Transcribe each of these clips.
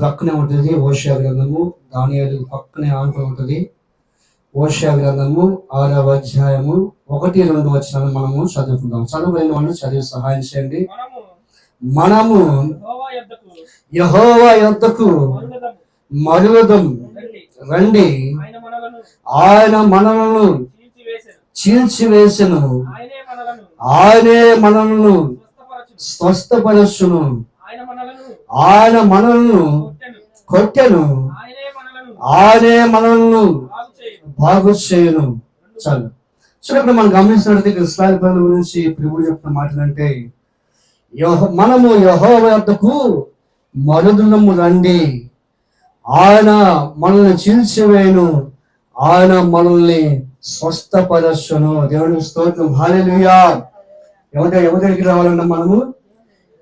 పక్కనే ఉంటుంది హోషేయ గ్రంథము, దానియేలు పక్కనే ఆనుకొని ఉంటుంది. హోషేయ గ్రంథము 6వ అధ్యాయము 1-2 వచనాలు మనము చదువుకుందాం. చదువుకునే వాళ్ళు చదివి సహాయం చేయండి. మనము యెహోవా యొద్దకు మరలుదం రండి, ఆయన మనలను చీల్చివేసెను, ఆయనే మనలను స్వస్థపరచును, ఆయన మనలను కొట్టెను, ఆయనే మనలను బాగు చేయును. చాలు. సో ఇక్కడ మనం గమనించినట్లయితే ఇశ్రాయేలు ప్రజల గురించి ప్రభువు చెప్పిన మాటలంటే, మనము యెహోవా యొద్దకు మరలుదము రండి, ఆయన మనల్ని చీల్చివేయును, ఆయన మనల్ని స్వస్థపరచును. దేవునికి స్తోత్రం, హల్లెలూయా. ఎవరి దగ్గరికి రావాలన్నా మనము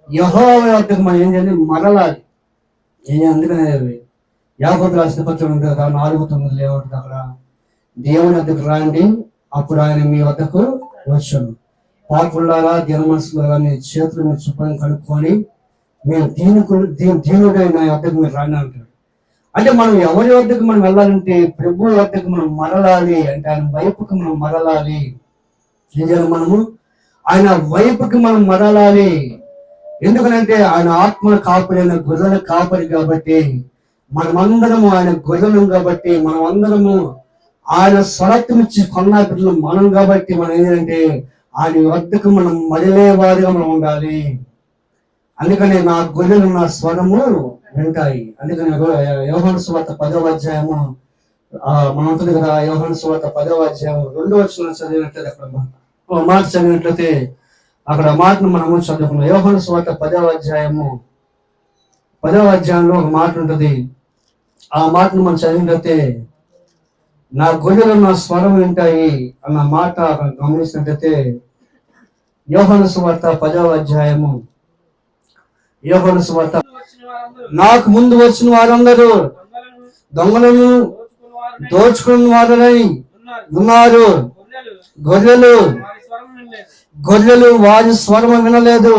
యెహోవా యొద్దకు మనం ఏం చేయాలి? మరలాలి. అందుకనే యాకోబు రాసిన పత్రం ఉంటుంది కదా, 4:9 ఏమంటుంది అక్కడ? దేవుని వద్దకు రండి, అప్పుడు ఆయన మీ వద్దకు వచ్చును. పాపులారా, దీన మనసులారా, మీ చేతులు మీరు శుభ్రం కనుక్కొని మీరు దీనుడైన నా వద్దకు మీరు రండి అంటాడు. అంటే మనం ఎవరి వద్దకు మనం వెళ్ళాలంటే ప్రభువు వద్దకు మనం మరలాలి. అంటే ఆయన వైపుకి మనం మరలాలి. ఏం చేయాలి? మనము ఆయన వైపుకి మనం మరలాలి. ఎందుకనంటే ఆయన ఆత్మల కాపరి, ఆయన గొర్రెల కాపరి కాబట్టి, మనమందరము ఆయన గొర్రెలు కాబట్టి, మనమందరము ఆయన స్వరత్తునిచ్చి కొన్న బిడ్డలు మనం కాబట్టి, మనం ఏంటంటే ఆయన వద్దకు మనం మరలేవారిగా మనం ఉండాలి. అందుకని నా గొర్రెలు నా స్వరము వింటాయి. అందుకని యోహాను సువార్త 10వ అధ్యాయము మనం ఉంటుంది కదా, యోహాను సువార్త 10వ అధ్యాయం 2వ వచనం చదివినట్లయితే అక్కడ మాట చదివినట్లయితే అక్కడ మాటను మనము చదువుకున్నాం. యోహాను సువార్త 10వ అధ్యాయంలో ఒక మాట ఉంటుంది. ఆ మాటను మనం చదివినట్లయితే నా గొర్రెలు నా స్వరం వింటాయి అన్న మాట గమనించినట్లయితే యోహాను సువార్త 10వ అధ్యాయము, యోహాను సువార్త, నాకు ముందు వచ్చిన వారందరూ దొంగలను దోచుకున్న వారై ఉన్నారు, గొర్రెలు వారి స్వరము వినలేదు,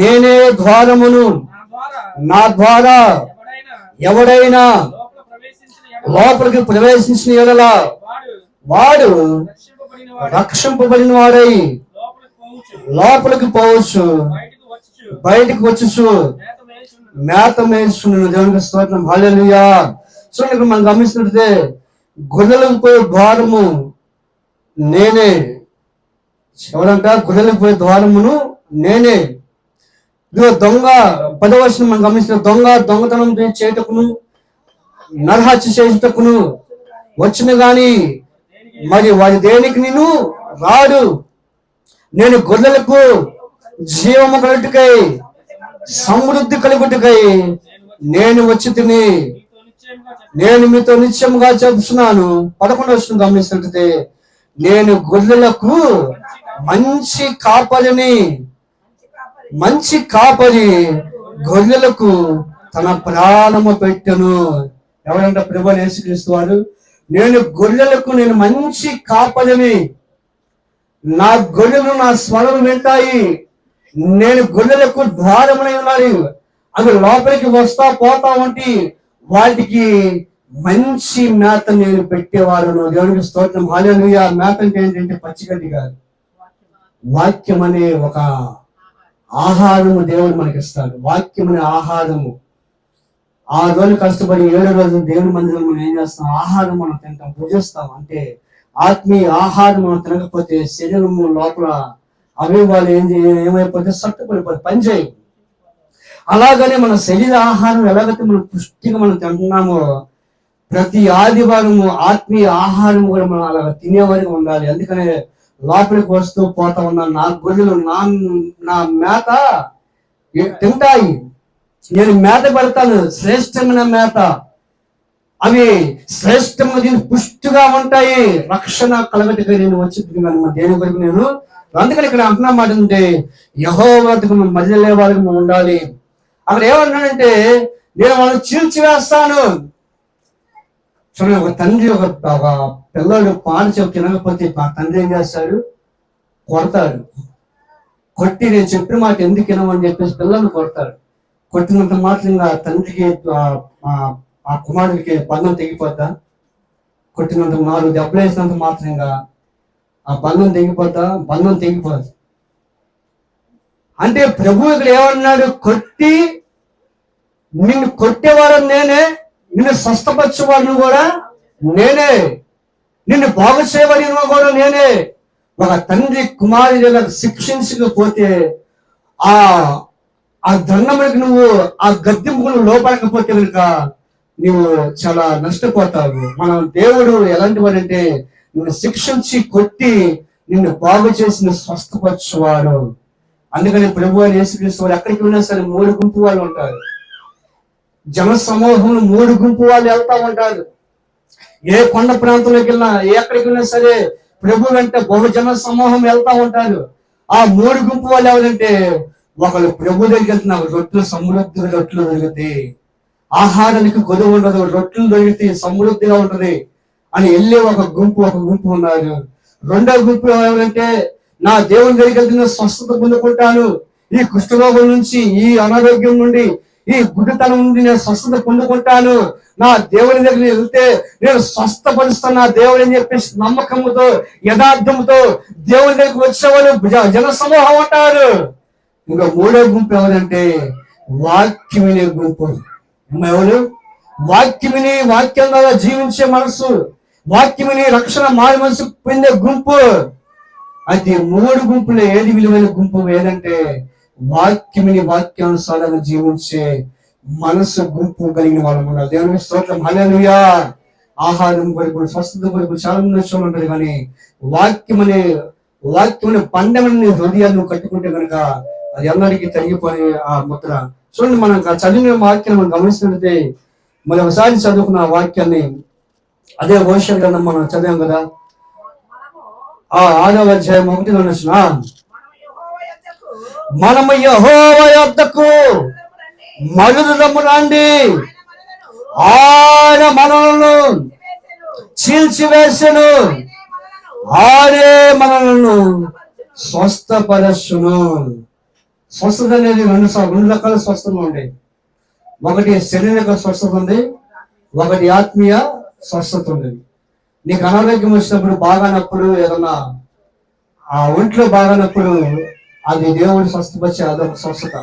నేనే ద్వారమును, నా ద్వారా ఎవడైనా లోపలికి ప్రవేశించిన యెడల వాడు రక్షింపబడిన వాడై లోపలికి పోవచ్చు, బయటికి వచ్చుచు మేత మేల్చును. దేవునికి స్తోత్రం, హల్లెలూయా. సో ఇక్కడ మనం గమనిస్తున్నట్టే గొర్రెలకు పోయే ద్వారము నేనే. ఎవరంట? గొర్రెలకు పోయే ద్వారమును నేనే. ఇదిగో దొంగ 10వ వచనం మనం గమనిస్తున్న దొంగతనం చేయటకును నరహత్య చేయుటకును వచ్చిన గాని మరి వారి దేనికి నేను రాడు. నేను గొర్రెలకు జీవము కలుగుటకై సమృద్ధి కలుగుటకై నేను వచ్చి తిని నేను మీతో నిత్యముగా చెప్తున్నాను. 11వ వచనం గమనిస్తున్నట్లయితే నేను గొర్రెలకు మంచి కాపరి గొర్రెలకు తన ప్రాణము పెట్టెను. ఎవరంటే ప్రభువు యేసుక్రీస్తు వారు. నేను గొర్రెలకు నేను మంచి కాపరిని, నా గొర్రెలు నా స్వరం వింటాయి, నేను గొర్రెలకు ద్వారమునై ఉన్నాను. అవి లోపలికి వస్తా పోతా ఉంటే వాటికి మంచి మేత నేను పెట్టేవాడును. దేవునికి స్తోత్రం, హల్లెలూయా. మేత అంటే ఏంటంటే పచ్చిగడ్డి కాదు, వాక్యం అనే ఒక ఆహారము దేవుడు మనకి ఇస్తాడు. వాక్యం అనే ఆహారము. 6 రోజులు కష్టపడి 7వ రోజు దేవుని మందిరం మనం ఏం చేస్తాం? ఆహారం మనం తింటాం, భుజిస్తాం. అంటే ఆత్మీయ ఆహారం మనం తినకపోతే శరీరము లోపల అవయవాలు ఏమైపోతే సట్టుపడిపోతే పనిచేయవు. అలాగనే మన శరీర ఆహారం ఎలాగైతే మనం పుష్టిగా మనం తింటున్నామో ప్రతి ఆదివారము ఆత్మీయ ఆహారం కూడా మనం అలాగ తినేవారిగా ఉండాలి. అందుకనే లోపలికి వస్తూ పోతా ఉన్న నా గొర్రెలు నా మేత తింటాయి, నేను మేత పెడతాను, శ్రేష్టమైన మేత. అవి శ్రేష్టంగా దీన్ని పుష్టిగా ఉంటాయి, రక్షణ కలగటిగా నేను వచ్చి దేని వరకు నేను. అందుకని ఇక్కడ అంటున్నా మాట అంటే యెహోవా వద్దకు మళ్ళీ వాళ్ళకి మనం ఉండాలి. అక్కడ ఏమన్నాడంటే నేను వాళ్ళని చీల్చివేస్తాను. చూడండి, ఒక తండ్రి ఒక పిల్లడు పాలు చెప్పి తినకపోతే ఆ తండ్రి ఏం చేస్తాడు? కొడతాడు. కొట్టి నేను చెప్పిన మాట ఎందుకు వినమని చెప్పేసి పిల్లల్ని కొడతాడు. కొట్టినంత మాత్రంగా తండ్రికి ఆ కుమారుడికి బంధం తెగిపోద్దా? కొట్టినంత 4 దెబ్బలు వేసినంత మాత్రంగా ఆ బంధం తెగిపోద్దా? బంధం తెగిపోదు. అంటే ప్రభు ఇక్కడ ఏమన్నాడు? నిన్ను కొట్టేవాడు నేనే, నిన్ను స్వస్థపరిచేవాడిని కూడా నేనే, నిన్ను బాగు చేయబడిన కూడా నేనే. ఒక తండ్రి కుమారుడిగా శిక్షించకపోతే ఆ దండములకు నువ్వు ఆ గద్దెంపుకు నువ్వు లోపడకపోతే కనుక నువ్వు చాలా నష్టపోతావు. మనం దేవుడు ఎలాంటి వాడంటే నిన్ను శిక్షించి కొట్టి నిన్ను బాగు చేసి స్వస్థపరచువాడు. అందుకని ప్రభు అని యేసుక్రీస్తు వారు ఎక్కడికి ఉన్నా సరే 3 గుంపు వాళ్ళు ఉంటారు. జన సమూహంలో 3 గుంపు వాళ్ళు వెళ్తా ఉంటారు. ఏ కొండ ప్రాంతంలోకి వెళ్ళినా, ఎక్కడికి వెళ్ళినా సరే ప్రభు వెంట బహుజన సమూహం వెళ్తా ఉంటారు. ఆ 3 గుంపు వాళ్ళు ఎవరంటే, ఒకళ్ళు ప్రభు దగ్గరికి వెళ్తున్నారు, రొట్టెలు సమృద్ధిగా రొట్టెలు దొరుకుతాయి, ఆహారానికి కొదువు ఉండదు, రొట్టెలు దొరుకుతాయి, సమృద్ధిగా ఉంటది అని వెళ్ళే ఒక గుంపు ఉన్నారు. రెండో గుంపు ఎవరంటే, నా దేవుని దగ్గరికి వెళ్తున్న స్వస్థత పొందుకుంటాను, ఈ కుష్ఠరోగం నుంచి, ఈ అనారోగ్యం నుండి, ఈ గుడ్డితనం నుండి నేను స్వస్థత పొందుకుంటాను, నా దేవుని దగ్గర వెళ్తే నేను స్వస్థపరుస్తాను నా దేవుని అని చెప్పేసి నమ్మకంతో యథార్థంతో దేవుని దగ్గరికి వచ్చేవాళ్ళు జన సమూహం అంటారు. ఇంకా 3వ గుంపు ఎవరంటే వాక్యం వినే గుంపు. ఎవరు? వాక్యం విని వాక్యం ద్వారా జీవించే మనసు, వాక్యం విని రక్షణ మారి మనసు పొందే గుంపు. అయితే 3 గుంపులో ఏది విలువైన గుంపు ఏదంటే వాక్యం విని వాక్యానుసారంగా జీవించే మనసు గుంపు కలిగిన వాళ్ళం ఉన్నారు. దేవుని స్తోత్రం, హల్లెలూయా. ఆహారం కొరకు, స్వస్థత కొరకు చాలా మంది విషయాలు ఉంటారు, కానీ వాక్యం అనే పండమని హృదయాన్ని కట్టుకుంటే కనుక అది అందరికీ తరిగిపోయి ఆ ముద్ర. చూడండి, మనం చదివిన వాక్యాన్ని మనం గమనిస్తున్నట్లయితే మనం ఒకసారి చదువుకున్న వాక్యాన్ని, అదే హోషేయ గ్రంథం మనం చదివాం కదా, 6వ అధ్యాయం 1వ వచనం, మనము యెహోవా యొద్దకు మరుదులము రండి, ఆయన మనలను చీల్చివేసెను, ఆయనే మనలను స్వస్థపరచును. స్వస్థత అనేది 2 రకాల స్వస్థతలు ఉంటాయి. ఒకటి శారీరక స్వస్థత ఉంది, ఒకటి ఆత్మీయ స్వస్థత ఉంది. నీకు అనారోగ్యం వచ్చినప్పుడు, బాగానప్పుడు, ఏదన్నా ఆ ఒంట్లో బాగానప్పుడు అది దేవుడు స్వస్థపరిచే అదొక స్వస్థత.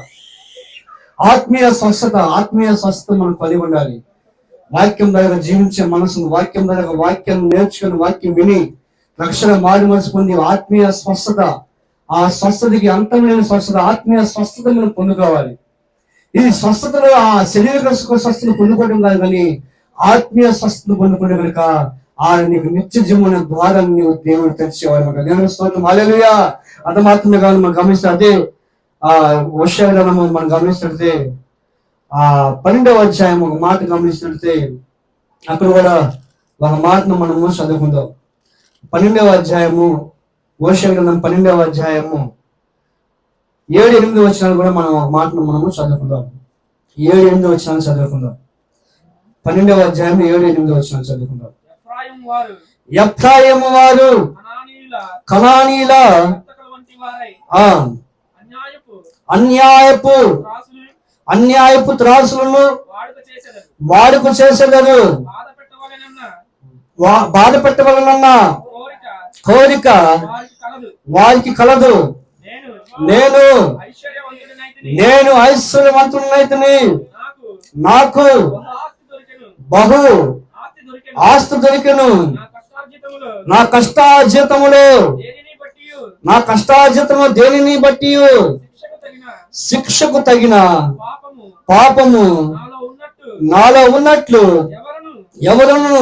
ఆత్మీయ స్వస్థత మనం కలిగి ఉండాలి. వాక్యం ద్వారా జీవించే మనసును, వాక్యం ద్వారా వాక్యం నేర్చుకుని, వాక్యం విని రక్షణ మారి మనసు పొంది ఆత్మీయ స్వస్థత, ఆ స్వస్థతకి అంతం లేని స్వస్థత, ఆత్మీయ స్వస్థత మనం పొందుకోవాలి. ఈ స్వస్థతలో ఆ శారీరక స్వస్థతను పొందుకోవడం కాదు, కానీ ఆత్మీయ స్వస్థతను పొందుకునే కనుక ఆయన నీకు నిత్య జీవన ద్వారాన్ని నీవు దేవుడు తెరిచేవాడు అనమాట. దేవుని స్తోత్రం, హల్లెలూయా. అంత మాత్రమే కాదు, మనం గమనిస్తే అదే హోషేయ గ్రంథము మనం గమనిస్తున్నట్లయితే 12వ అధ్యాయం ఒక మాట గమనిస్తున్నట్లయితే అక్కడ కూడా ఒక మాటను మనము చదువుకుందాం. 12వ అధ్యాయము, హోషేయ గ్రంథం 12వ అధ్యాయము 7-8 వచనాలు కూడా మనం మాటను మనము చదువుకుందాం. 7-8 వచనాలు చదువుకుందాం. 12వ అధ్యాయం 7-8 వచనాలు చదువుకుందాం. ఎఫ్రాయిము వారు కనానీయుల అన్యాయపు త్రాసులను వాడుక చేసేదరు, బాధ పెట్టవలనన్న కోరిక వారికి కలదు. నేను ఐశ్వర్యవంతుడనైతిని, నాకు బహు ఆస్తి దొరికెను, నా కష్టార్జితము దేనిని బట్టి శిక్షకు తగిన పాపము నాలో ఉన్నట్లు ఎవరును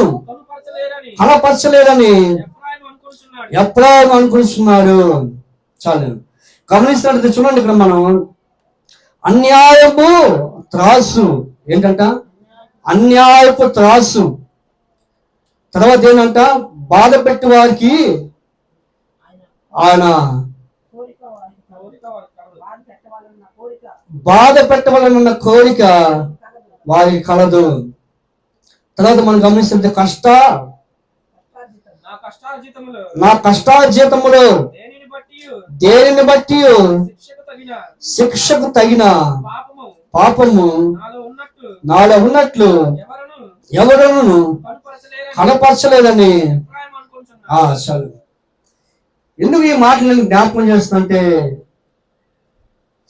కనపరచలేరని ఎఫ్రాయిము అనుకుంటున్నాడు. చాలు గమనిస్తున్నట్టు చూడండి, ఇక్కడ మనం అన్యాయపు త్రాసు ఏంటంట, అన్యాయపు త్రాసు. తర్వాత ఏంటంట, బాధ పెట్టి వారికి ఆయన బాధ పెట్టవాలన్న కోరిక వారికి కలదు. తర్వాత మనం గమనిస్తుంటే నా కష్టార్జితములు దేనిని బట్టి శిక్షకు తగిన పాపము నాలో ఉన్నట్లు ఎవరును కనపరచలేదని. చాలు. ఎందుకు ఈ మాట నేను జ్ఞాపకం చేస్తుందంటే,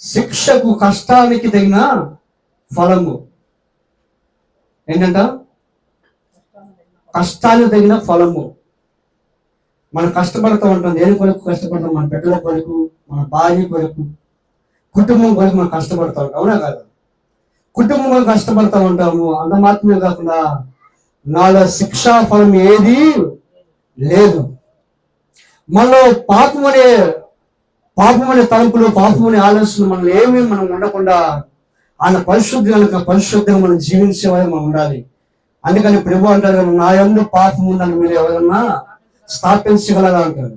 శిక్షకు కష్టానికి తగిన ఫలము ఏంటంట? కష్టానికి తగిన ఫలము. మనం కష్టపడుతూ ఉంటాం. దేని కొరకు కష్టపడతాం? మన బిడ్డల కొరకు, మన భార్య కొరకు, కుటుంబం కొరకు మనం కష్టపడతా ఉంటాం. అవునా కాదు? కుటుంబం కొరకు కష్టపడతా ఉంటాము. అంత మాత్రమే కాకుండా నాలో శిక్షా ఫలం ఏది లేదు. మనలో పాపమనే తలంపులు, పాపమనే ఆలోచనలు మనలో ఏమీ మనం ఉండకుండా ఆయన పరిశుద్ధంగా మనం జీవించేవారు మనం ఉండాలి. అందుకని ప్రభు అంటారు, నా యందు పాపం ఉందని మీరు ఎవరన్నా స్థాపించగలరా అంటారు.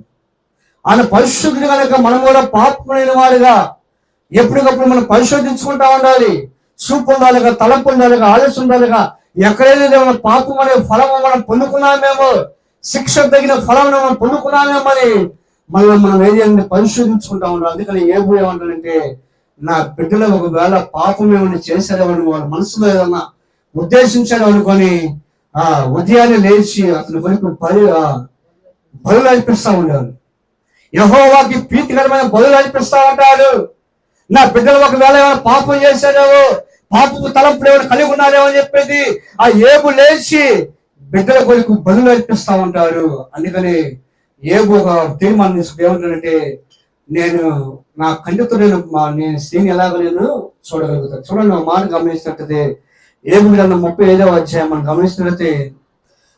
ఆయన పరిశుద్ధుడు కనుక మనం కూడా పాపమైన వాడిగా ఎప్పటికప్పుడు మనం పరిశోధించుకుంటా ఉండాలి. చూపు ఉండాలిగా, తలంపు ఉండాలిగా, ఆలోచన ఉండాలిగా. ఎక్కడైనా ఏమైనా పాపం అనే ఫలము మనం పొందుకున్నామేమో, శిక్ష తగిన ఫలం మనం పొందుకున్నామేమో అని మనం ఏదైనా పరిశోధించుకుంటా ఉండాలి. అందుకని ఏబు ఏమంటాడంటే, నా బిడ్డలో ఒకవేళ పాపం ఏమైనా చేశారేమని వాళ్ళ మనసులో ఏదన్నా ఉద్దేశించాడు అనుకొని ఉదయాన్నే లేచి అతని కొరకు బలులు అర్పిస్తా ఉండాలి. యెహోవాకి ప్రీతికరమైన బలులు అర్పిస్తా ఉంటాడు. నా బిడ్డలు ఒకవేళ ఏమైనా పాపం చేశారేమో, పాపపు తలంపులు ఏమైనా కలిగి ఉన్నారేమో అని చెప్పేది ఆ ఏబు లేచి బిడ్డల కొరకు బలులు అర్పిస్తా ఉంటాడు. అందుకని ఏబు ఒక తీర్మానం తీసుకుని ఏమంటాడంటే, నేను నా కంటితో నేను స్త్రీని ఎలాగ నేను చూడగలుగుతాను. చూడండి, ఒక మాట గమనించినట్టయితే ఏబు గ్రంథం 35వ అధ్యాయం మనం గమనించినట్లయితే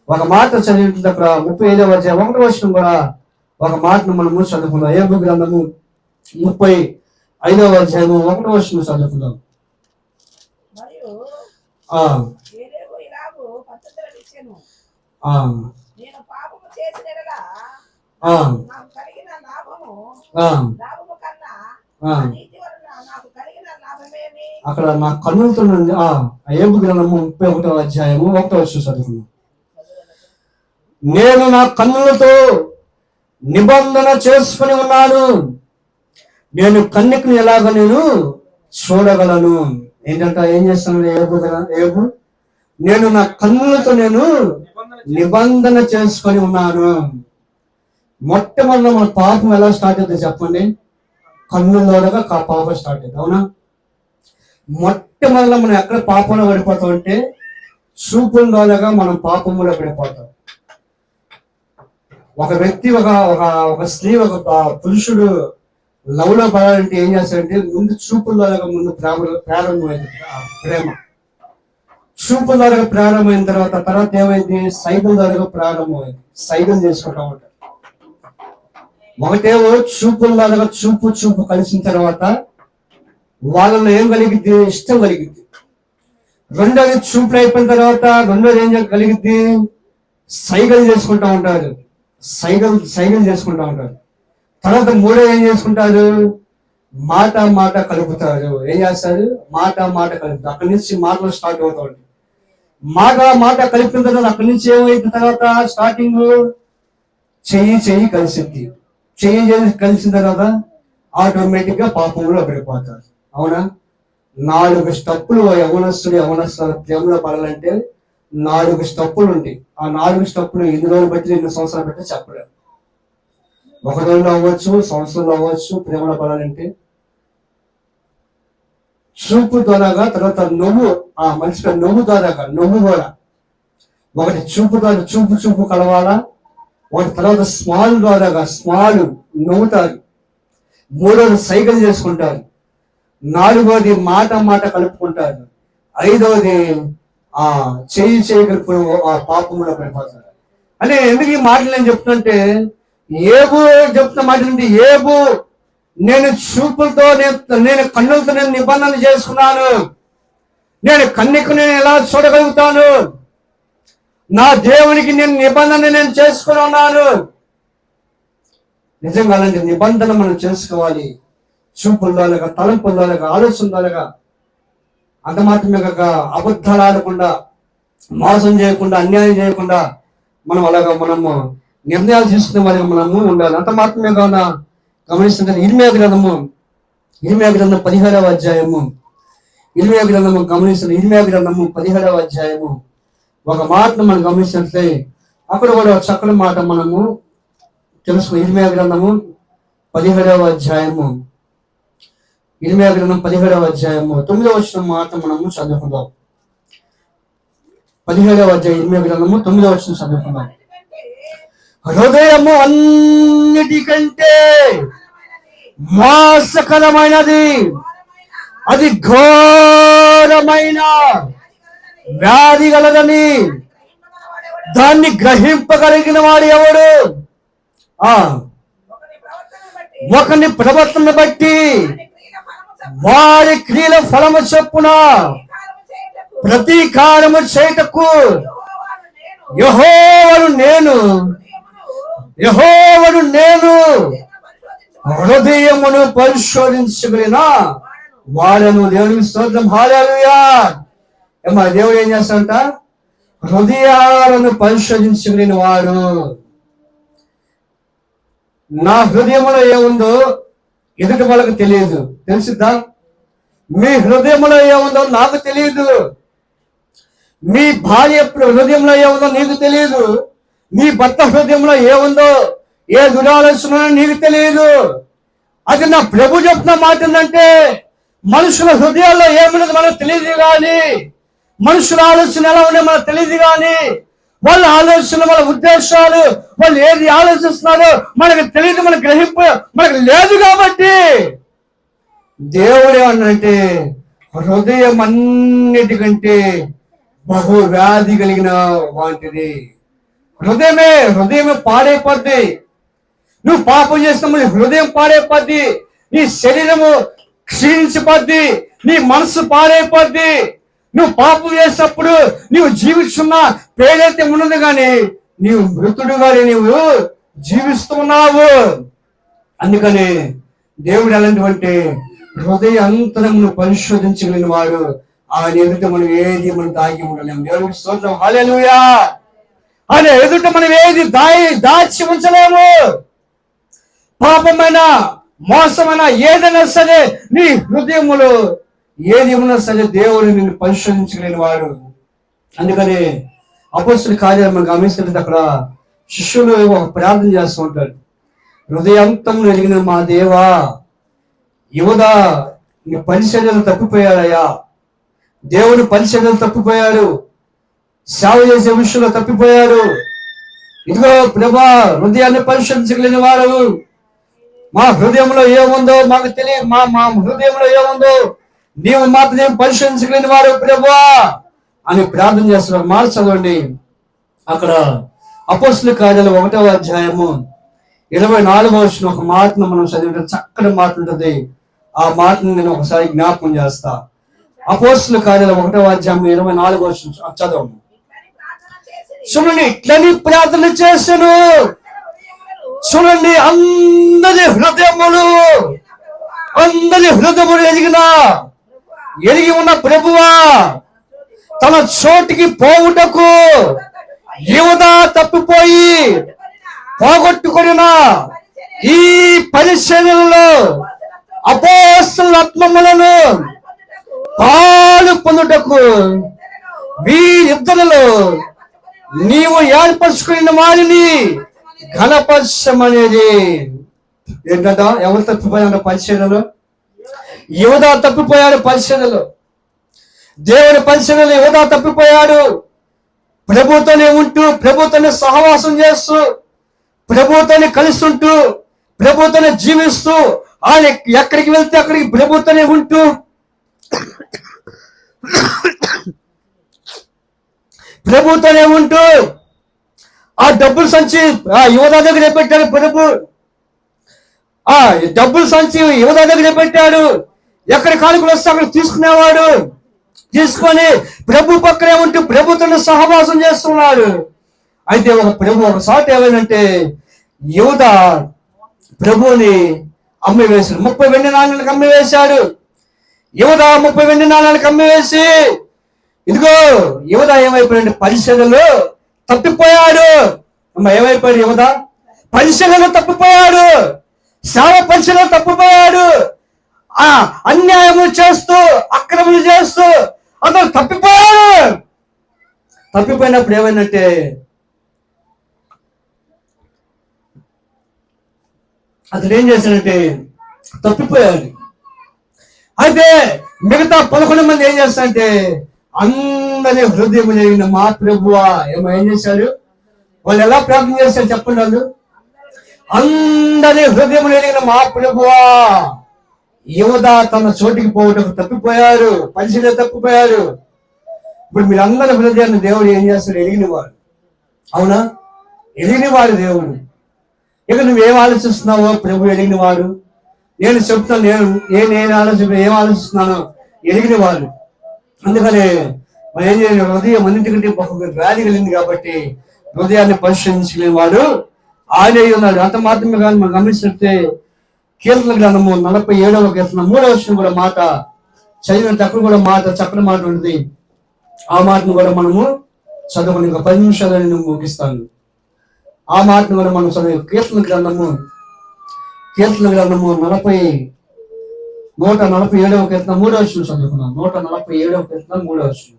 ఒక మాట చదివినట్టు అక్కడ 35వ అధ్యాయం 1వ వచనం కూడా ఒక మాటను మనము చదువుకుందాం. ఏబు గ్రంథము 35వ అధ్యాయము 1వ వచనం చదువుకుందాం. అక్కడ నా కన్నులతో ఏబు గ్రంథము 31వ అధ్యాయము 1వ వచనం చదువుకున్నాం. నేను నా కన్నులతో నిబంధన చేసుకుని ఉన్నాను, నేను కన్యకను ఎలాగ నేను చూడగలను. ఏంటంట? ఏం చేస్తాను ఏబు? నేను నా కన్నులతో నేను నిబంధన చేసుకొని ఉన్నాను. మొట్టమొదటి మన పాపం ఎలా స్టార్ట్ అవుతుంది చెప్పండి? కన్నుల్లోగా పాపం స్టార్ట్ అవుతుంది. అవునా? మొట్టమొదటి మనం ఎక్కడ పాపంలో పడిపోతాం అంటే చూపుల్లోగా మనం పాపంలో పడిపోతాం. ఒక వ్యక్తి ఒక స్త్రీ ఒక పురుషుడు లవ్ లో పడాలంటే ఏం చేస్తాడంటే ముందు చూపుల్లోగా ముందు ప్రారంభమైంది ప్రేమ. చూపుల్లోగా ప్రారంభమైన తర్వాత ఏమైంది? సైకిల్ ద్వారా ప్రారంభమైంది. సైకిల్ చేసుకుంటా ఉంటాడు. ఒకటేమో చూపుల్లోగా చూపు కలిసిన తర్వాత వాళ్ళలో ఏం కలిగిద్ది? ఇష్టం కలిగిద్ది. రెండోది చూపులు అయిపోయిన తర్వాత రెండోది ఏం కలిగిద్ది? సైకిల్ చేసుకుంటా ఉంటారు. సైకిల్ చేసుకుంటా ఉంటారు. తర్వాత మూడోది ఏం చేసుకుంటారు? మాట కలుపుతారు. ఏం చేస్తారు? మాట కలుపుతారు. అక్కడి నుంచి మాటలు స్టార్ట్ అవుతా ఉంటాయి. మాట కలిపిన తర్వాత అక్కడి నుంచి ఏమైంది? తర్వాత స్టార్టింగ్ చెయ్యి కలిసింది. చెయ్యి కలిసిన తర్వాత ఆటోమేటిక్ గా పాపంలో పడిపోతారు. అవునా? 4 స్టెప్పులు యవనస్తులు ప్రేమలో పడాలంటే 4 స్టెప్పులు ఉంటాయి. ఆ 4 స్టెప్పులు ఎన్ని రోజులు బట్టి 2 సంవత్సరాలు బట్టి చెప్పలేము. 1 రోజులో అవ్వచ్చు, సంవత్సరంలో అవ్వచ్చు. ప్రేమలో పడాలంటే చూపు ద్వారాగా, తర్వాత నువ్వు ద్వారా ఒకటి చూపు ద్వారా చూపు కలవాలా. ఒకటి తర్వాత స్మాల్ ద్వారాగా నవ్వుతారు. మూడోది సైకిల్ చేసుకుంటారు. 4వది మాట కలుపుకుంటారు. 5వది చెయ్యి కలుపు పాపంలో పడిపోతారు. అంటే ఎందుకు ఈ మాటలు నేను చెప్తుంటే, ఏబు చెప్తున్న మాట ఏంటి? ఏబు నేను చూపులతో నేను కన్నులతో నేను నిబంధన చేసుకున్నాను. నేను కన్యకు నేను ఎలా చూడగలుగుతాను? నా దేవునికి నేను నిబంధన నేను చేసుకుని ఉన్నాను. నిజంగా అలాంటి నిబంధన మనం చేసుకోవాలి. చూపుల్లోగా, తలంపుల్లోగా, ఆలోచనలోగా. అంత మాత్రమే కాక అబద్ధాలు ఆడకుండా, మోసం చేయకుండా, అన్యాయం చేయకుండా మనము నిర్ణయాలు తీసుకునే వారిగా మనము ఉండాలి. అంత మాత్రమే కాకుండా గమనిస్తుంటే ఇర్మియా గ్రంథం 16వ అధ్యాయము ఇర్మియా గ్రంథము గమనిస్తున్న ఇర్మియా గ్రంథము 17వ అధ్యాయము ఒక మాటను మనం గమనించినట్లే అక్కడ కూడా ఒక చక్కని మాట మనము తెలుసుకున్నాం. ఇర్మియా గ్రంథము 17వ అధ్యాయము 17వ అధ్యాయము 9వ వచనం మాట మనము చదువుకుందాం. 17వ అధ్యాయం ఇర్మియా గ్రంథము 9వ వచనం చదువుకుందాం. హృదయము అన్నిటికంటే మోసకరమైనది, అది ఘోరమైన వ్యాధి గలదని దాన్ని గ్రహింపగలిగిన వాడు ఎవడు? ఒకని ప్రవర్తన బట్టి వారి క్రియల ఫలము చొప్పున ప్రతీకారము చేయుటకు యెహోవాను నేను హృదయమును పరిశోధించగలిగిన వాడను. దేవునికి స్తోత్రం, హల్లెలూయా. మరి దేవుడు ఏం చేస్తాడంట? హృదయాలను పరిశోధించగలిగిన వాడు. నా హృదయంలో ఏముందో ఎదుటి వాళ్ళకి తెలియదు, తెలుసుద్దా? మీ హృదయంలో ఏముందో నాకు తెలియదు. మీ భార్య హృదయంలో ఏముందో నీకు తెలియదు. నీ భర్త హృదయంలో ఏముందో, ఏ దురాలోచన నీకు తెలియదు. అది నా ప్రభు చెప్తున్న మాట ఏంటంటే, మనుషుల హృదయాల్లో ఏమున్నది మనకు తెలియదు కానీ, మనుషుల ఆలోచన ఎలా ఉండే మనకు తెలియదు కానీ, వాళ్ళ ఆలోచన, వాళ్ళ ఉద్దేశాలు, వాళ్ళు ఏది ఆలోచిస్తున్నారో మనకు తెలియదు, మనకు గ్రహింపు మనకు లేదు. కాబట్టి దేవుడు ఏమన్నంటే, హృదయం అన్నిటికంటే బహు వ్యాధి కలిగిన వాటిది. హృదయమే పాడైపోద్ది. నువ్వు పాపం చేస్తున్నప్పుడు హృదయం పాడైపోద్ది, నీ శరీరము క్షీణించిపోద్ది, నీ మనసు పాడైపోద్ది. నువ్వు పాపం చేసినప్పుడు నీవు జీవిస్తున్న పేరైతే ఉన్నది కానీ నీవు మృతుడుగానే నీవు జీవిస్తున్నావు. అందుకని దేవుడు ఎలాంటివంటే హృదయ అంతరమును పరిశోధించగలిగిన వాడు. ఆయన ఎదుట మనం ఏది మనం దాగి ఉండలేము. దేవుడికి స్తోత్రం, హల్లెలూయా. ఆయన ఎదుట మనం ఏది దాచి ఉంచలేము. పాపమైన, మోసమైన ఏదైనా సరే నీ హృదయములో ఏది ఉన్నా సరే దేవుడు నిన్ను పరిశోధించగలిగిన వాడు. అందుకని అపోస్తలుల కార్యాలు మనం గమనిస్తుంటే అక్కడ శిష్యులు ఒక ప్రార్థన చేస్తూ ఉంటారు. హృదయాంతమును ఎరిగిన మా దేవా, యూదా నీ పరిచర్యలు తప్పిపోయాడయ్యా. దేవుని పరిచర్యలు తప్పిపోయాడు, సేవ చేసే విషయంలో తప్పిపోయాడు. ఇదిగో ప్రభా, హృదయాన్ని పరిశోధించగలిగిన వాడు. మా హృదయంలో ఏముందో మాకు తెలియదు, మా హృదయంలో ఏముందో నీవు మాత్రం పరిశోధించగలిగిన వాడు ప్రభా అని ప్రార్థన చేస్తున్నారు. మాట చదవండి. అక్కడ అపోస్తలుల కార్యాలు 1వ అధ్యాయము 24వ వచనం ఒక మాటను మనం చదివితే చక్కని మాట ఉంటుంది. ఆ మాటను నేను ఒకసారి జ్ఞాపకం చేస్తా. అపోస్తలుల కార్యాలు 1వ అధ్యాయం 24వ వచనం చదవము. చూడండి, ఇట్లని ప్రార్థన చేశాను. చూడండి, అందరి హృదయములు ఎరిగి ఉన్న ప్రభువా, తన చోటికి పోవుటకు యూదా తప్పిపోయి పోగొట్టుకొనిన ఈ పరిచర్యలలో అపోస్తలుల ఆత్మలను పాలు పొందుటకు వీరిద్దరిలో నీవు ఏర్పరచుకున్న వారిని ఘనపరచమనేది. ఏంటంట? ఎవరు తప్పిపోయాడు పరిచర్యలో? యూదా తప్పిపోయాడు పరిచర్యలో. దేవుని పరిచర్యలో యూదా తప్పిపోయాడు. ప్రభుతోనే ఉంటూ, ప్రభుతోనే సహవాసం చేస్తూ, ప్రభుతోనే కలుస్తుంటూ, ప్రభుతోనే జీవిస్తూ, ఆయన ఎక్కడికి వెళ్తే అక్కడికి ప్రభుతోనే ఉంటూ, ప్రభుతోనే ఉంటూ ఆ డబ్బులు సంచి యూదా దగ్గర పెట్టాడు ప్రభు. ఆ డబ్బులు సంచి యూదా దగ్గర పెట్టాడు. ఎక్కడ కానుకలు వస్తే అక్కడ తీసుకునేవాడు. తీసుకొని ప్రభు పక్కనే ఉంటూ ప్రభుత్వం సహవాసం చేస్తున్నాడు. అయితే ఒకసారి ఏమైందంటే యూదా ప్రభువుని అమ్మి వేశాడు. 30 వెండి నాణ్యాలకు అమ్మి వేశాడు. యూదా 30 వెండి నాణ్యాలకు అమ్మి వేసి, ఇదిగో యూదా ఏమైపోయాడు? పరిచర్యలో తప్పిపోయాడు. ఏమైపోయాడు యూదా? పరిచర్యలో తప్పిపోయాడు. సేవ పరిచర్యలో తప్పిపోయాడు. ఆ అన్యాయములు చేస్తూ అక్రములు చేస్తూ అందరూ తప్పిపోయారు. తప్పిపోయినప్పుడు ఏమైందంటే అతను ఏం చేశాడంటే తప్పిపోయాడు. అయితే మిగతా 11 మంది ఏం చేస్తారంటే అందరి హృదయం జరిగిన మా ప్రభువా ఏం చేశాడు? వాళ్ళు ఎలా ప్రార్థన చేశారు చెప్పండి. వాళ్ళు అందరి హృదయం జరిగిన మా ప్రభువా, యోధా తన చోటికి పోవటం తప్పిపోయారు, పరిశీలన తప్పిపోయారు. ఇప్పుడు మీరందరి హృదయాన్ని దేవుడు ఏం చేస్తాడు? ఎరిగినవాడు. అవునా? ఎరిగినవాడు దేవుడు. ఇక నువ్వేం ఆలోచిస్తున్నావో ప్రభు ఎరిగినవాడు. నేను చెప్తాను, నేను ఏం ఆలోచిస్తున్నానో ఎరిగినవాడు. అందుకనే మనం ఏం చేయాలి? హృదయం అన్నింటికంటే ఒక వ్యాధి కలిగింది కాబట్టి హృదయాన్ని పరిశీలించలేని వాడు ఆయనే ఉన్నాడు. అంత మాత్రమే కానీ మనం గమనిస్తే కీర్తన గ్రంథము 47వ కీర్తన 3వ వచనం కూడా మాట చదివినట్టు అక్కడ కూడా మాట చక్కని మాట ఉంటుంది. ఆ మాటను కూడా మనము చదువుకుని 10 నిమిషాలు నేను ముగిస్తాను. ఆ మాటను కూడా మనం చదివి కీర్తన గ్రంథము 147వ కీర్తన 3వ వచనం చదువుకున్నాం. 147వ కీర్తన 3వ వచనం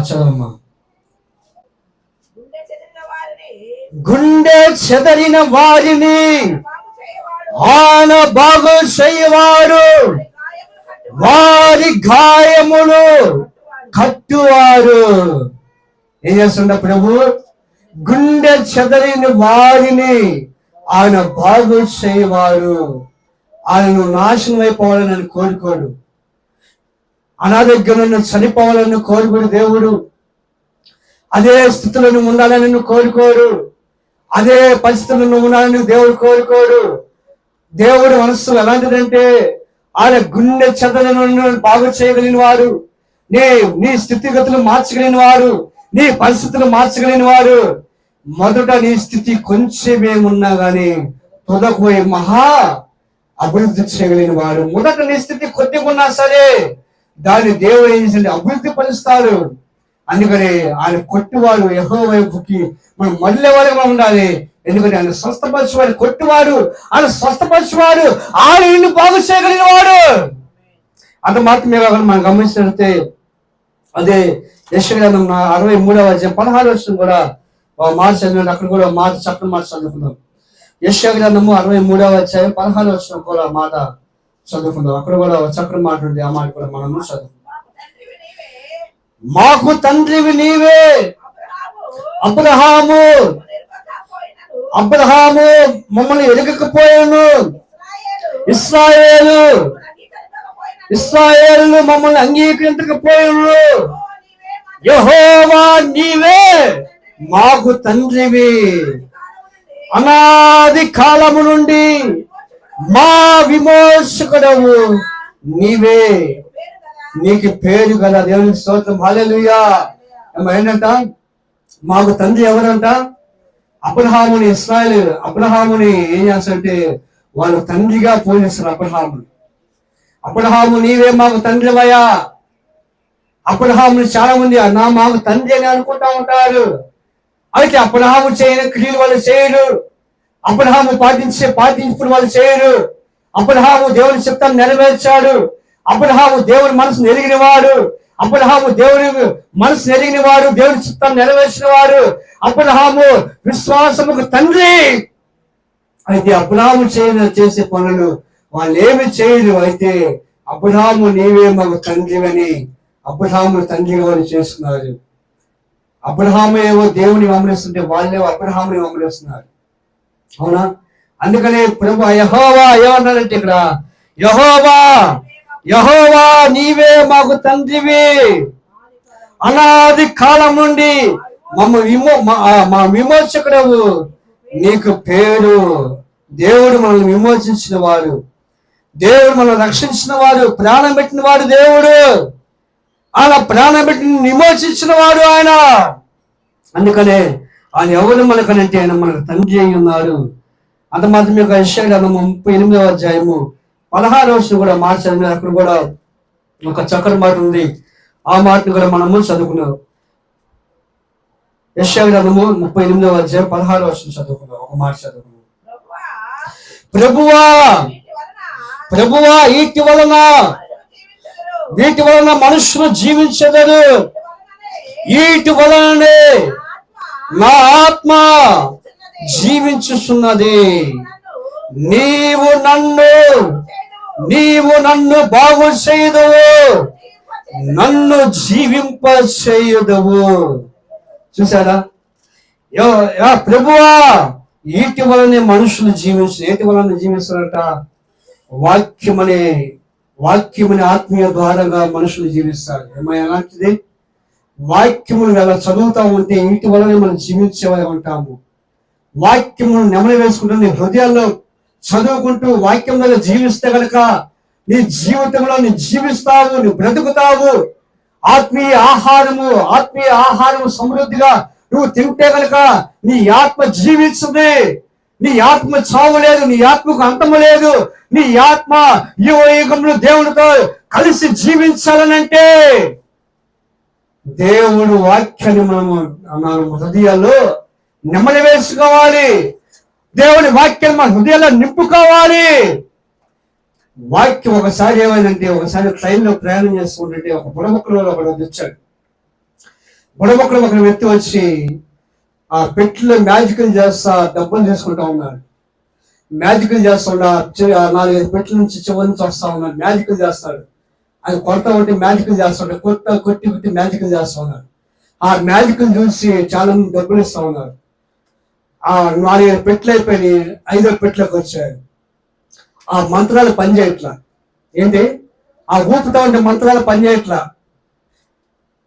చదవమ్మా. గుండె చెదరిన వారిని ఆయన బాగు చేయవాడు, వారి గాయములు కట్టువారు. ఏం చేస్తుండ ప్రభు? గుండె చెదరిన వారిని ఆయన బాగు చేయవారు. ఆయనను నాశనం అయిపోవాలని ఆయన కోరుకోడు. అనారోగ్యంలో చనిపోవాలని కోరుకోడు దేవుడు. అదే స్థితిలో నువ్వు ఉండాలని కోరుకోడు. అదే పరిస్థితుల్లో నువ్వు ఉండాలని దేవుడు కోరుకోడు. దేవుడు మనస్సు ఎలాంటిదంటే ఆయన గుండె చెదలను బాగు చేయగలిగిన వాడు, నీ స్థితిగతులు మార్చగలిగిన వాడు, నీ పరిస్థితులు మార్చగలిగిన వాడు. మొదట నీ స్థితి కొంచెమేమున్నా గానీ తుదపోయి మహా అభివృద్ధి చేయగలిగిన వాడు. మొదట నీ స్థితి కొద్దిగా ఉన్నా సరే దాన్ని దేవుడు ఏం చేసి అభివృద్ధి పరుస్తాడు. అందుకని ఆయన కొట్టువాడు యెహోవా వైపుకి మనం మళ్ళీ వాడుగా ఉండాలి. ఎందుకంటే ఆయన స్వస్థపరిచేవాడు, కొట్టువాడు, ఆయన స్వస్థపరిచేవాడు, ఆయన నిన్ను బాగు చేయగలిగిన వాడు. అంత మాత్రమే కాకుండా మనం గమనించినట్లయితే అదే యెషయా గ్రంథం 63వ అధ్యాయం 16వ వచనం కూడా మాట చదివినట్టు అక్కడ కూడా మాట చక్కని మాట చదువుకుందాం. యెషయా గ్రంథము 63వ అధ్యాయం 16వ వచనం కూడా మాట చదువుకుందాం. అక్కడ కూడా చక్కని మాట ఉంది. ఆ మాట కూడా మనము చదువుకుందాం. మాకు తండ్రివి నీవే, అబ్రహాము మమ్మల్ని ఎరగకపోయాను, ఇశ్రాయేలు మమ్మల్ని అంగీకరించకపోయాను. యెహోవా నీవే మాకు తండ్రివి, అనాది కాలము నుండి మా విమోచకుడవు నీవే, నీకు పేరు కదా. దేవునికి స్తోత్రం, హల్లెలూయా. ఏంటంట? మాకు తండ్రి ఎవరంట? అబ్రహాముని. ఇశ్రాయేలు అబ్రహాముని ఏం చేస్తారంటే వాళ్ళు తండ్రిగా పూజిస్తారు. అబ్రహాము నీవే మాకు తండ్రివయ్యా. అబ్రహాముని చాలా మంది మాకు తండ్రి అని అనుకుంటా ఉంటారు. అయితే అబ్రహాము చేయని క్రియలు వాళ్ళు చేయరు. అబ్రహాము పాటించిన వాళ్ళు చేయరు. అబ్రహాము దేవుని చిత్తాన్ని నెరవేర్చాడు. అబ్రహాము దేవుని మనసును ఎరిగిన వాడు. అబ్రహాము దేవుని మనసును ఎరిగిన వాడు, దేవుని చిత్తాన్ని నెరవేర్చిన వాడు. అబ్రహాము విశ్వాసముకు తండ్రి. అయితే అబ్రహాము చేసే పనులు వాళ్ళు ఏమి చేయరు. అయితే అబ్రహాము నీవే మాకు తండ్రి అని అబ్రహాము తండ్రిగా వాళ్ళు చేస్తున్నారు. అబ్రహాము ఏవో దేవుని వెంబడిస్తుంటే వాళ్ళేవో అబ్రహాముని వెంబడిస్తున్నారు. అవునా? అందుకనే ప్రభు యెహోవా ఏమన్నారంటే ఇక్కడ యెహోవా నీవే మాకు తండ్రివి, అనాది కాలం నుండి మా విమోచకుడవు నీకు పేరు. దేవుడు మనల్ని విమోచించిన వాడు, దేవుడు మనల్ని రక్షించిన వాడు, ప్రాణం పెట్టిన వాడు దేవుడు. ఆయన ప్రాణం పెట్టి విమోచించిన వాడు ఆయన. అందుకనే ఆయన ఎవరు మనకనంటే ఆయన మనకు తండ్రి అయి ఉన్నాడు. అంత మాత్రమే యెషయా గ్రంథము 38వ అధ్యాయము 16వ వచనం కూడా మార్చాలి. అక్కడ కూడా ఒక చక్కని మాట ఉంది. ఆ మాటను కూడా మనము చదువుకున్నాం. యెషయా గ్రంథము 38వ అధ్యాయం 16వ వచనం చదువుకున్నాం. ఒక మాట చదువుకున్నాం. ప్రభువా ప్రభువా వీటి వలన మనుషులు జీవించెదరు, వీటి వలననే నా ఆత్మ జీవించుచున్నది. నీవు నన్ను బాగు చేయదవు, నన్ను జీవింప చేయదవు. చూసారా? ప్రభువా వీటి వలనే మనుషులు ఏటి వలన జీవిస్తారట? వాక్యమనే ఆత్మీయ ద్వారంగా మనుషులు జీవిస్తారు. ఎలాంటిది? వాక్యమును ఎలా చదువుతా ఉంటే వీటి వలనే మనం జీవించేవాళ్ళు ఉంటాము. వాక్యమును నెమలి వేసుకుంటూ నీ హృదయాల్లో చదువుకుంటూ వాక్యం మీద జీవిస్తే కనుక నీ జీవితంలో నీ జీవిస్తావు, నీ బ్రతుకుతావు. ఆత్మీయ ఆహారము సమృద్ధిగా నువ్వు తింటే కనుక నీ ఆత్మ జీవిస్తుంది. నీ ఆత్మ చావు లేదు, నీ ఆత్మకు అంతము లేదు. నీ ఆత్మ యుగంలో దేవునితో కలిసి జీవించాలనంటే దేవుడు వాక్యాన్ని మనం హృదయాల్లో నెమ్మది వేసుకోవాలి. దేవుని వాక్యం మన హృదయాల్లో నింపుకోవాలి. వాక్యం ఒకసారి ఏమైందంటే, ఒకసారి ట్రైన్లో ప్రయాణం చేసుకుంటుంటే ఒక బుడబుక్కలో ఒకడు వచ్చాడు. బుడబుక్కలో ఒక వ్యక్తి వచ్చి ఆ పెట్టిలో మ్యాజికల్ చేస్తా డబ్బులు తీసుకుంటా ఉన్నాడు. మ్యాజికల్ చేస్తుండా 4-5 పెట్టెల నుంచి చివరి నుంచి వస్తా ఉన్నాడు. మ్యాజికల్ చేస్తాడు. అది కొడతా ఉంటే మ్యాజికల్ చేస్తాడు, కొట్టి మ్యాజికల్ చేస్తా ఉన్నాడు. ఆ మ్యాజికల్ చూసి చాలా మంది డబ్బులు ఇస్తా ఉన్నారు. ఆ 4-5 పెట్టెలు అయిపోయి 5వ పెట్టెలోకి వచ్చాడు. ఆ మంత్రాలు పనిచేయట్లా. ఏంటి? ఆ ఊపుతా ఉంటే మంత్రాలు పనిచేయట్లా.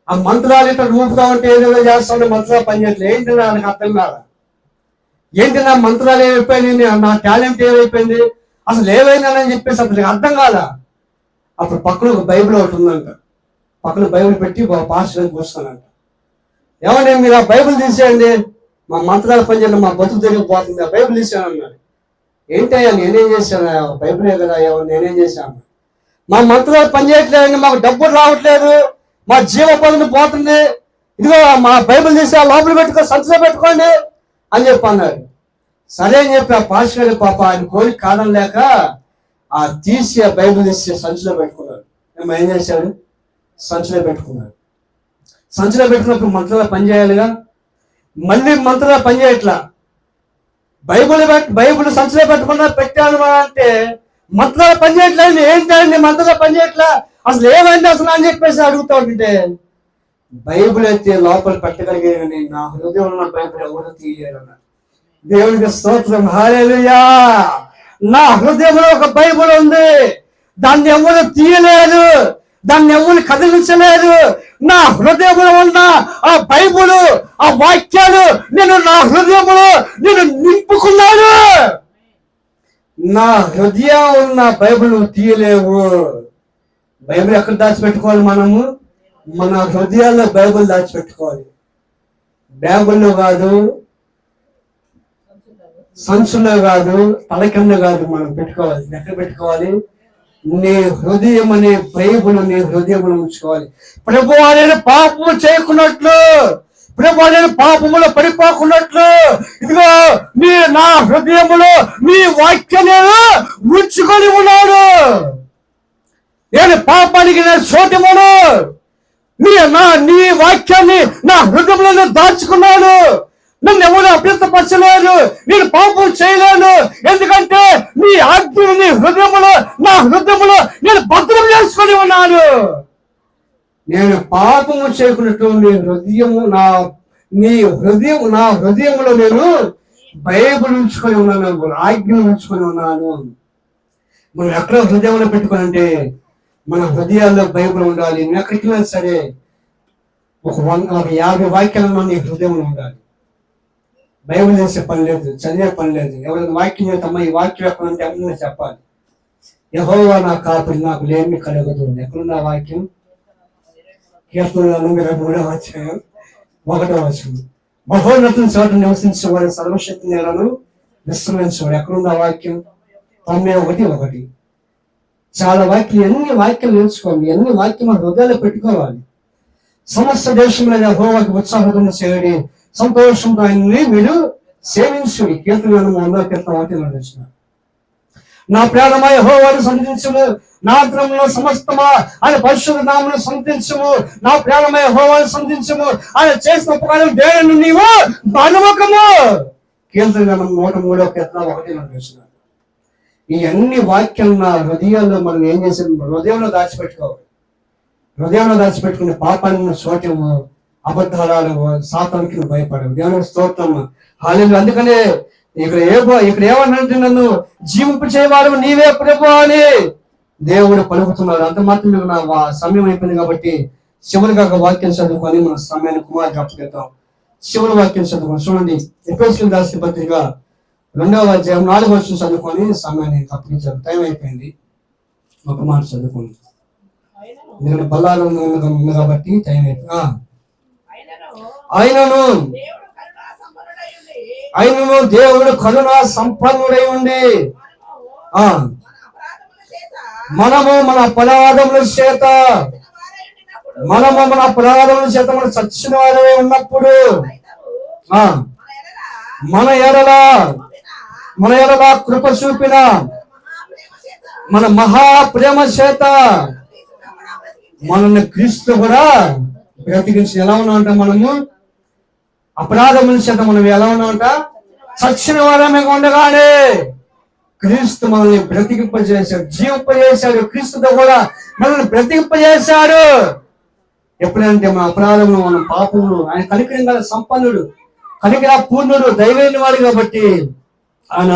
ఆ మంత్రాలు ఇట్లా ఊపుతా ఉంటే ఏదో చేస్తా ఉంటే మంత్రాలు పనిచేయట్లేదు. ఏంటి నాకు అర్థం కాదు. ఏంటి నా మంత్రాలు ఏమైపోయింది, నా టాలెంట్ ఏమైపోయింది, అసలు ఏమైందని చెప్పేసి అతనికి అర్థం కాదా. అప్పుడు పక్కన ఒక బైబిల్ ఒకటి ఉందంట. పక్కన బైబిల్ పెట్టి పాస్టర్ కూర్చున్నానంట. ఏమంటే మీరు ఆ బైబిల్ తీసేయండి, మా మంత్రాలు పనిచేయండి, మా బతుకు తిరిగిపోతుంది, ఆ బైబిల్ తీసాను అన్నాడు. ఏంటయ్యా నేనేం చేశాను? బైబిలే కదా, నేనేం చేశాను? మా మంత్రాలు పనిచేయట్లేదండి, మాకు డబ్బులు రావట్లేదు, మా జీవోపాధి పోతుంది, ఇదిగో మా బైబిల్ తీసి ఆ లోపల పెట్టుకో, సంచిలో పెట్టుకోండి అని చెప్పి అన్నాడు. సరే అని చెప్పి ఆ పాస్టర్ పాప ఆయన కోరిక కాదని లేక ఆ తీసి ఆ బైబిల్ తీసి సంచిలో పెట్టుకున్నాడు. ఏం చేశాడు? సంచిలో పెట్టుకున్నాడు. సంచిలో పెట్టుకున్నప్పుడు మంత్రాలు పనిచేయాలిగా. మళ్ళీ మంత్రాలు పనిచేయట్లా. బైబిల్ సంచిలో పెట్టుకున్నా పెట్టాను అంటే మంత్రాలు పనిచేయట్లేదు. ఏంటండి మంత్రాలు పనిచేయట్లా, అసలు ఏమైంది అసలు అని చెప్పేసి అడుగుతా ఉంటే, బైబిల్ అయితే లోపల పెట్టగలిగే కానీ నా హృదయంలో ఉన్న బైబిల్ ఎవరు తీయలేరు అన్నారు. దేవునికి స్తోత్రం, హల్లెలూయా. నా హృదయంలో ఒక బైబిల్ ఉంది, దాన్ని ఎవరు తీయలేదు, దాన్ని ఎవరు కదిలించలేదు. నా హృదయంలో ఉన్న ఆ బైబిల్, ఆ వాక్యాలు నేను నా హృదయంలో నేను నింపుకున్నాను. నా హృదయం ఉన్న బైబిల్ తీయలేవు. బైబిల్ ఎక్కడ దాచిపెట్టుకోవాలి? మనము మన హృదయాల్లో బైబిల్ దాచిపెట్టుకోవాలి. బ్యాగుల్లో కాదు, సంచుల్లో కాదు, తల కింద కాదు, మనం పెట్టుకోవాలి. ఎక్కడ పెట్టుకోవాలి? నీ హృదయం అనే బైబిల్ నీ హృదయంలో ఉంచుకోవాలి. ప్రభువా నేను పాపము చేయకున్నట్లు, ప్రభువా నేను పాపములో పడిపోకున్నట్లు, ఇదిగో నా హృదయములో నీ వాక్యాన్ని ఉంచుకొని ఉన్నాడు. నేను పాపానికి నేను చోటివ్వను. నీ వాక్యాన్ని నా హృదయంలో దాచుకున్నాను. నన్ను ఎవరు అభ్యంతపరచలేరు, నేను పాపం చేయలేను. ఎందుకంటే నీ ఆజ్ఞను నీ హృదయంలో, నా హృదయంలో నేను భద్రం చేసుకొని ఉన్నాను. నేను పాపము చేయకున్నట్టు నా హృదయంలో నేను బైబిల్ ఉంచుకొని ఉన్నాను, ఆజ్ఞను ఉంచుకొని ఉన్నాను. మనం ఎక్కడ హృదయంలో పెట్టుకోనంటే మన హృదయాల్లో బైబిల్ ఉండాలి. నువ్వు ఎక్కడికి వెళ్ళినా సరే ఒక 50 వాక్యాలను నీ హృదయంలో ఉండాలి. బైబిల్ చేసే పని లేదు, చదివే పని లేదు. ఎవరైనా వాక్యం చేస్తామా, ఈ వాక్యం ఎక్కడంటే అన్నీ చెప్పాలి. యెహోవా నా కాపరి, నాకు లేమి కలగదు. ఎక్కడున్న వాక్యం? కీర్తనలు 23:1. మహోన్నతుని చోట నివసించేవాడు, సర్వశక్తి నేలను విశ్రమించేవాడు. ఎక్కడున్న వాక్యం? 91:1. చాలా వాక్యం, ఎన్ని వాక్యాలు నేర్చుకోవాలి, ఎన్ని వాక్యం మన హృదయాల్లో పెట్టుకోవాలి. సమస్త దేశంలో యెహోవాకు ఉత్సాహంగా చేయడి, సంతోషంతో ఆయన్ని మీరు సేవించుడి. కీర్తనలు 100 కీర్తన 1 వచ్చిన నా ప్రాణమా యెహోవాను సన్నిధించుము, నా అంతరంలో సమస్తమా ఆయన పరిశుద్ధ నామమును సన్నిధించుము, నా ప్రాణమా యెహోవాను సన్నిధించుము, ఆయన చేసిన ఉపకారం దేవుని నీవు మరువకము. కీర్తన 103:1 ఈ అన్ని వాక్యాలు నా హృదయాల్లో మనం ఏం చేసాం, హృదయంలో దాచిపెట్టుకోవాలి. హృదయంలో దాచిపెట్టుకునే పాపాన్ని చోటము, అబద్ధాలు, సాతానికి భయపడవు. దేవునికి స్తోత్రం, హల్లెలూయా. అందుకనే ఇక్కడ ఏమన్నంటే నన్ను జీవింపు చేయవాడు నీవే ప్రభు అని దేవుడు పలుకుతున్నాడు. అంత మాత్రం నా సమయం అయిపోయింది కాబట్టి చివరిగా ఒక వాక్యం చదువుకొని మన సమయాన్ని కుమార్ అప్పగిద్దాం. చివరి వాక్యం చదువుకొని చూడండి, ఎఫెసీయులకు రాసిన పత్రిక 2వ అధ్యాయం 4వ వచనం చదువుకొని సమయాన్ని అప్పగించారు. టైం అయిపోయింది. ఒక మాట చదువుకోండి, ఎందుకంటే బల్లాలు ఉంది కాబట్టి టైం అయిపోయింది. ఆయనను దేవుడు కరుణా సంపన్నుడై ఉండి మనము మన అపరాధముల చేత మనం చచ్చిన వారమే ఉన్నప్పుడు మన ఎడల కృప చూపిన మన మహా ప్రేమ చేత మనల్ని క్రీస్తు కూడా బ్రతికించి ఎలా ఉన్నామంట, మనము అపరాధముల చేత మనం ఎలా ఉన్నామంట, చచ్చిన వారమే ఉండగానే క్రీస్తు మనల్ని బ్రతికింపజేశాడు, జీవింపజేశాడు. క్రీస్తుతో కూడా మనల్ని బ్రతికింపజేశాడు. ఎప్పుడంటే మన అపరాధములు, మన పాపములు, ఆయన కనికరం గల సంపన్నుడు, కనికర పూర్ణుడు, దైవైన వాడు కాబట్టి ఆయన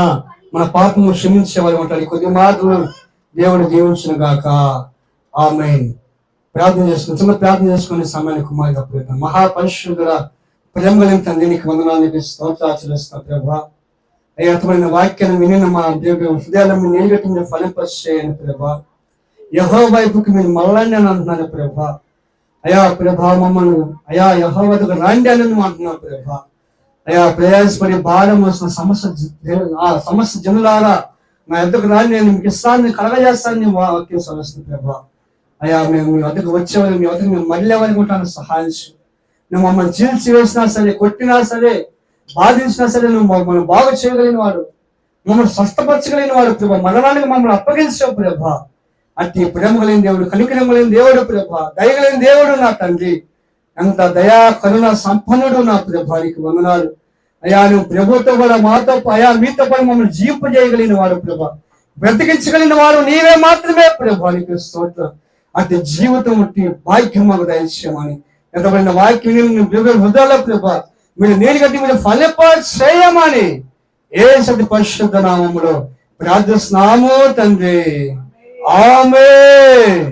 మన పాపము క్షమించేవాడు ఉంటాడు. కొద్ది మాటలు దేవుడు దీవించును గాక. ఆమేన్. ప్రార్థన చేసుకుని చిన్న ప్రార్థన చేసుకునే సమయాన్ని కుమారుడు అప్పుడు మహాపరిశుద్ధుడ ప్రేమ కలిగిన తండ్రి నీకు వందనాలు స్తోత్రాలు చెల్లిస్తున్నా ప్రభా. అయ్యతమైన వాక్యాన్ని విని మా దేవుడు హృదయాలను నీళ్ళగట్టి మీరు ఫలింపచేయండి ప్రభా. యెహోవా వైపుకి మీరు మళ్ళండి అని అంటున్నారు ప్రభా. అయా ప్రభా మమ్మల్ని అయా యెహోవా వద్దకు రండి అని అంటున్నారు ప్రభా. అయా ప్రయాసపడి భారం వస్తున్న సమస్య జనులారా నా ఎద్దకు రాని, నేను మీకు ఇస్తాన్ని కలగజేస్తానని వాక్యం సవస్తుంది ప్రభా. అయ్యా మేము మీ వద్దకు వచ్చేవారు, మీ వద్దకు మేము మళ్ళీ అనుకుంటాను సహాయం. నువ్వు మమ్మల్ని చీల్చి వేసినా సరే, కొట్టినా సరే, బాధించినా సరే నువ్వు మమ్మల్ని బాగు చేయగలిగిన వాడు, మమ్మల్ని స్వస్థపరచగలిగిన వాడు ప్రభా. మరణానికి మమ్మల్ని అప్పగించావు ప్రభా. అట్టి ప్రేమ కలిగిన దేవుడు, కనికరం కలిగిన దేవుడు ప్రభా, దయగలిగిన దేవుడు నా తండ్రి. ఎంత దయా కరుణ సంపన్నుడు నా ప్రభానికి వందనాలు. అయ్యా నువ్వు ప్రభుతో కూడా మాతో అయా మీతో కూడా మమ్మల్ని జీవింపజేయగలిగిన వాడు ప్రభా, బ్రతికించగలిగిన వాడు నీవే మాత్రమే ప్రభానికి స్తోత్రం. అట్టి జీవితం అట్టి భాగ్యం మాకు దయచేయమని ఎంతబడిన వాక్యం హృదయాల్లో ప్రభా మీరు నీరు కట్టి మీరు ఫలింప చేయమని యేసు పరిశుద్ధ నామములో ప్రార్థిస్తున్నాము తండ్రి. ఆమేన్.